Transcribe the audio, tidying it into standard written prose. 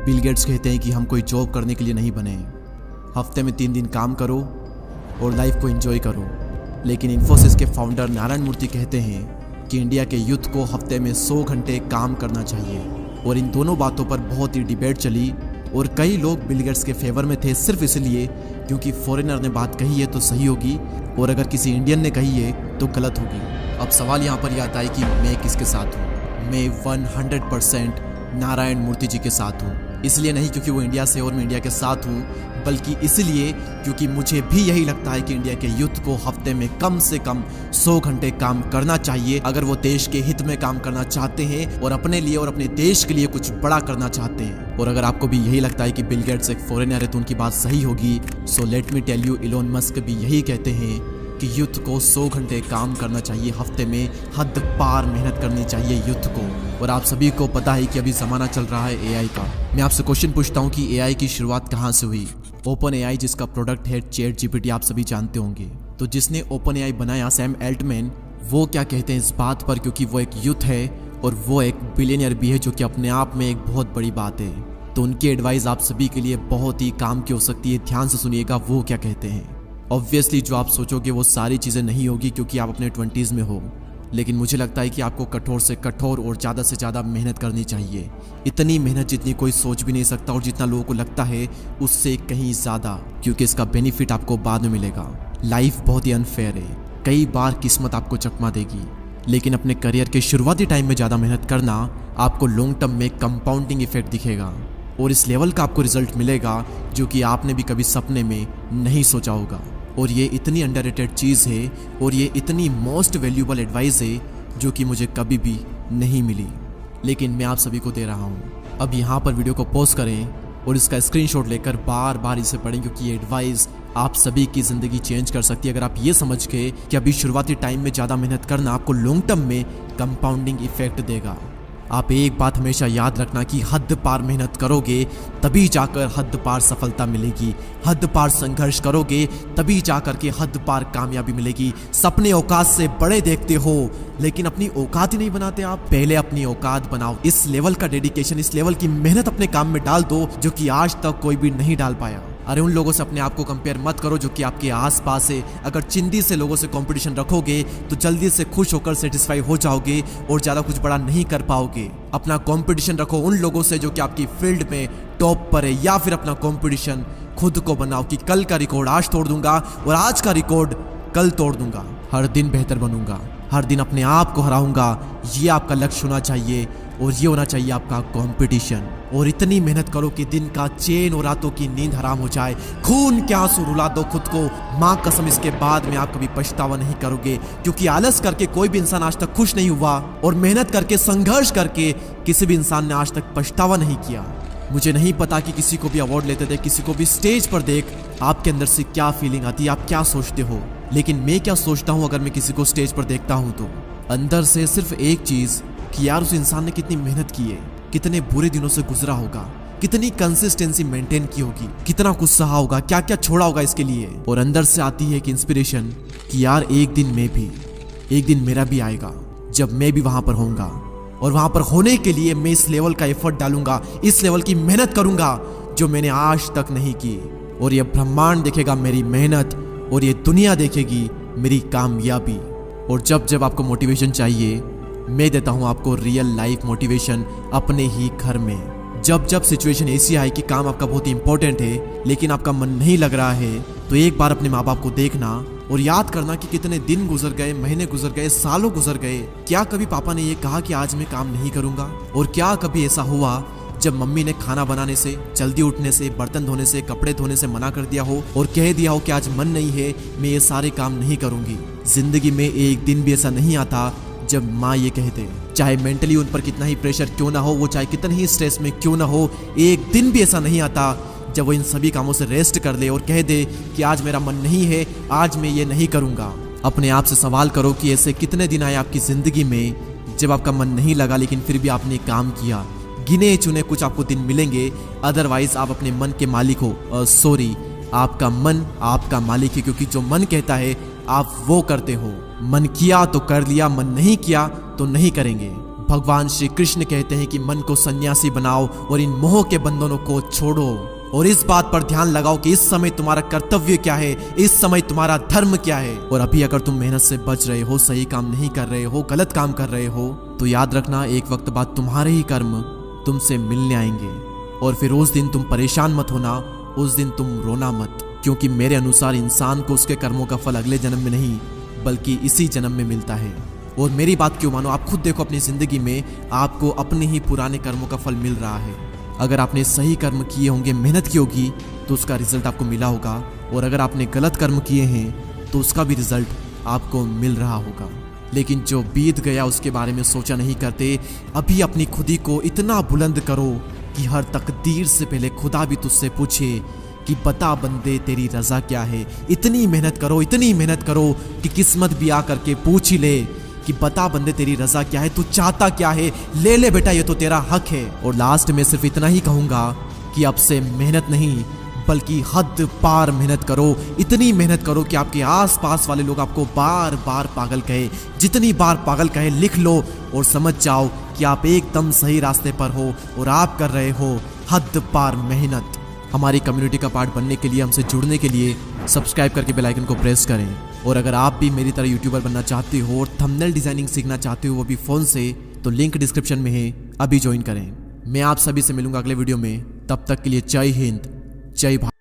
Bill Gates कहते हैं कि हम कोई जॉब करने के लिए नहीं बने, हफ्ते में 3 दिन काम करो और लाइफ को एंजॉय करो। लेकिन इन्फोसिस के फाउंडर नारायण मूर्ति कहते हैं कि इंडिया के यूथ को हफ्ते में 100 घंटे काम करना चाहिए। और इन दोनों बातों पर बहुत ही डिबेट चली और कई लोग बिल गेट्स के फेवर में थे सिर्फ इसलिए क्योंकि फॉरेनर ने बात कही है तो सही होगी और अगर किसी इंडियन ने कही है तो गलत होगी। अब सवाल यहाँ पर यह आता है कि मैं किसके साथ हूँ। मैं 100% नारायण मूर्ति जी के साथ हूँ। इसलिए नहीं क्योंकि वो इंडिया से और मैं इंडिया के साथ हूँ, बल्कि इसलिए क्योंकि मुझे भी यही लगता है कि इंडिया के यूथ को हफ्ते में कम से कम 100 घंटे काम करना चाहिए अगर वो देश के हित में काम करना चाहते हैं और अपने लिए और अपने देश के लिए कुछ बड़ा करना चाहते हैं। और अगर आपको भी यही लगता है कि बिल गेट्स एक फॉरेनर है तो उनकी बात सही होगी, so let me tell you, Elon Musk भी यही कहते हैं कि यूथ को 100 घंटे काम करना चाहिए हफ्ते में, हद पार मेहनत करनी चाहिए यूथ को। और आप सभी को पता है कि अभी ज़माना चल रहा है एआई का। मैं आपसे क्वेश्चन पूछता हूँ कि एआई की शुरुआत कहाँ से हुई। ओपन एआई जिसका प्रोडक्ट है चैट जीपीटी, आप सभी जानते होंगे। तो जिसने ओपन एआई बनाया सैम एल्टमैन, वो क्या कहते हैं इस बात पर, क्योंकि वो एक यूथ है और वो एक बिलियनियर भी है, जो कि अपने आप में एक बहुत बड़ी बात है। तो उनकी एडवाइस आप सभी के लिए बहुत ही काम की हो सकती है। ध्यान से सुनिएगा वो क्या कहते हैं। ऑब्वियसली जो आप सोचोगे वो सारी चीज़ें नहीं होगी क्योंकि आप अपने 20s में हो, लेकिन मुझे लगता है कि आपको कठोर से कठोर और ज़्यादा से ज़्यादा मेहनत करनी चाहिए। इतनी मेहनत जितनी कोई सोच भी नहीं सकता और जितना लोगों को लगता है उससे कहीं ज़्यादा, क्योंकि इसका बेनिफिट आपको बाद में मिलेगा। लाइफ बहुत ही अनफेयर है, कई बार किस्मत आपको चकमा देगी, लेकिन अपने करियर के शुरुआती टाइम में ज़्यादा मेहनत करना आपको लॉन्ग टर्म में कंपाउंडिंग इफेक्ट दिखेगा और इस लेवल का आपको रिजल्ट मिलेगा जो कि आपने भी कभी सपने में नहीं सोचा होगा। और ये इतनी अंडररेटेड चीज़ है और ये इतनी मोस्ट वैल्यूएबल एडवाइस है जो कि मुझे कभी भी नहीं मिली, लेकिन मैं आप सभी को दे रहा हूँ। अब यहाँ पर वीडियो को पॉज करें और इसका स्क्रीनशॉट लेकर बार बार इसे पढ़ें, क्योंकि ये एडवाइस आप सभी की ज़िंदगी चेंज कर सकती है अगर आप ये समझ के कि अभी शुरुआती टाइम में ज़्यादा मेहनत करना आपको लॉन्ग टर्म में कंपाउंडिंग इफेक्ट देगा। आप एक बात हमेशा याद रखना कि हद पार मेहनत करोगे तभी जाकर हद पार सफलता मिलेगी, हद पार संघर्ष करोगे तभी जाकर के हद पार कामयाबी मिलेगी। सपने औकात से बड़े देखते हो लेकिन अपनी औकात ही नहीं बनाते आप। पहले अपनी औकात बनाओ। इस लेवल का डेडिकेशन, इस लेवल की मेहनत अपने काम में डाल दो जो कि आज तक कोई भी नहीं डाल पाया। अरे उन लोगों से अपने आप को कंपेयर मत करो जो कि आपके आसपास है। अगर चिंदी से लोगों से कंपटीशन रखोगे तो जल्दी से खुश होकर सेटिस्फाई हो जाओगे और ज़्यादा कुछ बड़ा नहीं कर पाओगे। अपना कंपटीशन रखो उन लोगों से जो कि आपकी फील्ड में टॉप पर है, या फिर अपना कंपटीशन खुद को बनाओ कि कल का रिकॉर्ड आज तोड़ दूंगा और आज का रिकॉर्ड कल तोड़ दूंगा। हर दिन बेहतर बनूंगा, हर दिन अपने आप को हराऊंगा। ये आपका लक्ष्य होना चाहिए और ये होना चाहिए आपका कंपटीशन। और इतनी मेहनत करो कि दिन का चैन और रातों की नींद हराम हो जाए। खून के आंसू रुला दो खुद को, माँ कसम इसके बाद में आप कभी पछतावा नहीं करोगे, क्योंकि आलस करके कोई भी इंसान आज तक खुश नहीं हुआ और मेहनत करके संघर्ष करके किसी भी इंसान ने आज तक पछतावा नहीं किया। मुझे नहीं पता कि किसी को भी अवार्ड लेते थे, किसी को भी स्टेज पर देख आपके अंदर से क्या फीलिंग आती है, आप क्या सोचते हो, लेकिन मैं क्या सोचता हूँ अगर मैं किसी को स्टेज पर देखता हूँ तो अंदर से सिर्फ एक चीज कि यार उस इंसान ने कितनी मेहनत की है, कितने बुरे दिनों से गुजरा होगा, कितनी कंसिस्टेंसी मेंटेन की होगी, कितना कुछ सहा होगा, क्या क्या छोड़ा होगा इसके लिए। और अंदर से आती है एक इंस्पिरेशन कि यार एक दिन मेरा भी आएगा जब मैं भी वहां पर होऊंगा और वहां पर होने के लिए मैं इस लेवल का एफर्ट डालूंगा, इस लेवल की मेहनत करूंगा जो मैंने आज तक नहीं की। और ये ब्रह्मांड देखेगा मेरी मेहनत और ये दुनिया देखेगी मेरी कामयाबी। और जब जब आपको मोटिवेशन चाहिए मैं देता हूं आपको रियल लाइफ मोटिवेशन अपने ही घर में। जब जब सिचुएशन ऐसी आए कि काम आपका बहुत ही इंपॉर्टेंट है लेकिन आपका मन नहीं लग रहा है, तो एक बार अपने माँ बाप को देखना और याद करना कि कितने दिन गुजर गए, महीने गुजर गए, सालों गुजर गए। क्या कभी पापा ने ये कहा कि आज मैं काम नहीं करूंगा? और क्या कभी ऐसा हुआ जब मम्मी ने खाना बनाने से, जल्दी उठने से, बर्तन धोने से, कपड़े धोने से मना कर दिया हो और कह दिया हो कि आज मन नहीं है, मैं ये सारे काम नहीं करूंगी? जिंदगी में एक दिन भी ऐसा नहीं आता जब माँ ये कहते, चाहे मेंटली उन पर कितना ही प्रेशर क्यों ना हो, वो चाहे कितने ही स्ट्रेस में क्यों ना हो, एक दिन भी ऐसा नहीं आता जब वो इन सभी कामों से रेस्ट कर ले और कह दे कि आज मेरा मन नहीं है, आज मैं ये नहीं करूंगा। अपने आप से सवाल करो कि ऐसे कितने दिन आए आपकी जिंदगी में जब आपका मन नहीं लगा लेकिन फिर भी आपने काम किया। गिने चुने कुछ आपको दिन मिलेंगे, अदरवाइज आप अपने मन के मालिक हो। सॉरी, आपका मन आपका मालिक है, क्योंकि जो मन कहता है आप वो करते हो। मन किया तो कर लिया, मन नहीं किया तो नहीं करेंगे। भगवान श्री कृष्ण कहते हैं कि मन को सन्यासी बनाओ और इन मोह के बंधनों को छोड़ो। और इस बात पर ध्यान लगाओ कि इस समय तुम्हारा कर्तव्य क्या है, इस समय तुम्हारा धर्म क्या है। और अभी अगर तुम मेहनत से बच रहे हो, सही काम नहीं कर रहे हो, गलत काम कर रहे हो, तो याद रखना एक वक्त बाद तुम्हारे ही कर्म तुमसे मिलने आएंगे। और फिर उस दिन तुम परेशान मत होना, उस दिन तुम रोना मत, क्योंकि मेरे अनुसार इंसान को उसके कर्मों का फल अगले जन्म में नहीं बल्कि इसी जन्म में मिलता है। और मेरी बात क्यों मानो, आप खुद देखो अपनी जिंदगी में आपको अपने ही पुराने कर्मों का फल मिल रहा है। अगर आपने सही कर्म किए होंगे, मेहनत की होगी, तो उसका रिजल्ट आपको मिला होगा। और अगर आपने गलत कर्म किए हैं तो उसका भी रिजल्ट आपको मिल रहा होगा। लेकिन जो बीत गया उसके बारे में सोचा नहीं करते। अभी अपनी खुदी को इतना बुलंद करो कि हर तकदीर से पहले खुदा भी तुझसे पूछे कि बता बंदे तेरी रजा क्या है। इतनी मेहनत करो, इतनी मेहनत करो कि किस्मत भी आकर के पूछ ही ले कि बता बंदे तेरी रजा क्या है, तू चाहता क्या है, ले ले बेटा, ये तो तेरा हक है। और लास्ट में सिर्फ इतना ही कहूंगा कि अब से मेहनत नहीं बल्कि हद पार मेहनत करो। इतनी मेहनत करो कि आपके आसपास वाले लोग आपको बार बार पागल कहे। जितनी बार पागल कहे लिख लो और समझ जाओ कि आप एकदम सही रास्ते पर हो और आप कर रहे हो हद पार मेहनत। हमारी कम्युनिटी का पार्ट बनने के लिए, हमसे जुड़ने के लिए सब्सक्राइब करके बेल आइकन को प्रेस करें। और अगर आप भी मेरी तरह यूट्यूबर बनना चाहते हो और थंबनेल डिजाइनिंग सीखना चाहते हो वो भी फ़ोन से, तो लिंक डिस्क्रिप्शन में है, अभी ज्वाइन करें। मैं आप सभी से मिलूंगा अगले वीडियो में। तब तक के लिए जय हिंद, जय भारत।